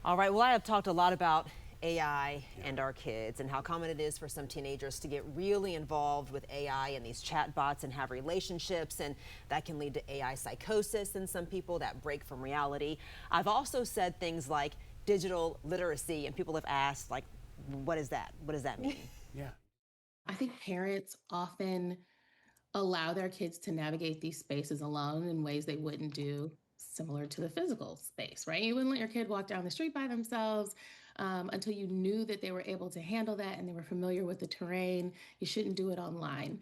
All right, well, I have talked a lot about AI and our kids and how common it is for some teenagers to get really involved with AI and these chatbots and have relationships, and that can lead to AI psychosis in some people, that break from reality. I've also said things like digital literacy, and people have asked, like, what is that? What does that mean? Yeah. I think parents often allow their kids to navigate these spaces alone in ways they wouldn't do similar to the physical space, right? You wouldn't let your kid walk down the street by themselves until you knew that they were able to handle that and they were familiar with the terrain. You shouldn't do it online.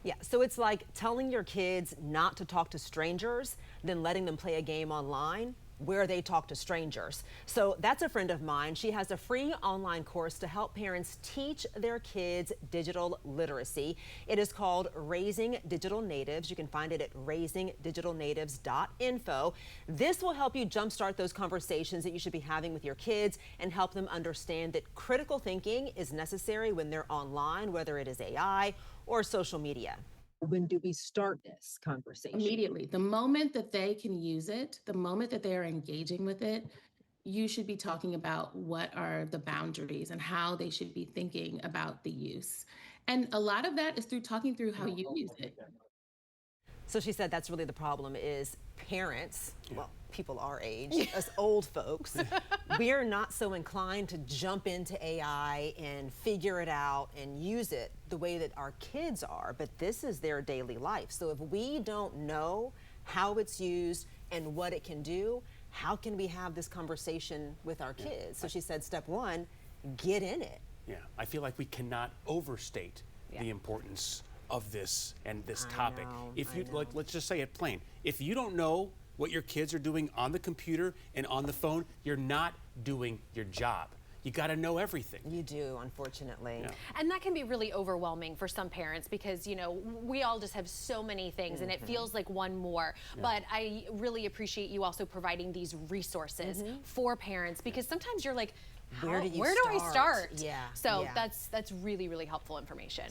Yeah, so it's like telling your kids not to talk to strangers, then letting them play a game online where they talk to strangers. So that's a friend of mine. She has a free online course to help parents teach their kids digital literacy. It is called Raising Digital Natives. You can find it at raisingdigitalnatives.info. This will help you jumpstart those conversations that you should be having with your kids and help them understand that critical thinking is necessary when they're online, whether it is AI or social media. When do we start this conversation? Immediately. The moment that they can use it, the moment that they are engaging with it, you should be talking about what are the boundaries and how they should be thinking about the use. And a lot of that is through talking through how you use it. So she said that's really the problem is parents, well, people our age, us old folks, we're not so inclined to jump into AI and figure it out and use it the way that our kids are, but this is their daily life. So if we don't know how it's used and what it can do, how can we have this conversation with our kids? So she said, step one, get in it. Yeah, I feel like we cannot overstate the importance of this and this topic. If you like, let's just say it plain. If you don't know what your kids are doing on the computer and on the phone, you're not doing your job. You got to know everything. You do, unfortunately. Yeah. And that can be really overwhelming for some parents because, you know, we all just have so many things and it feels like one more. But I really appreciate you also providing these resources for parents because sometimes you're like, Where do I you start? Yeah. So yeah. that's really, really helpful information.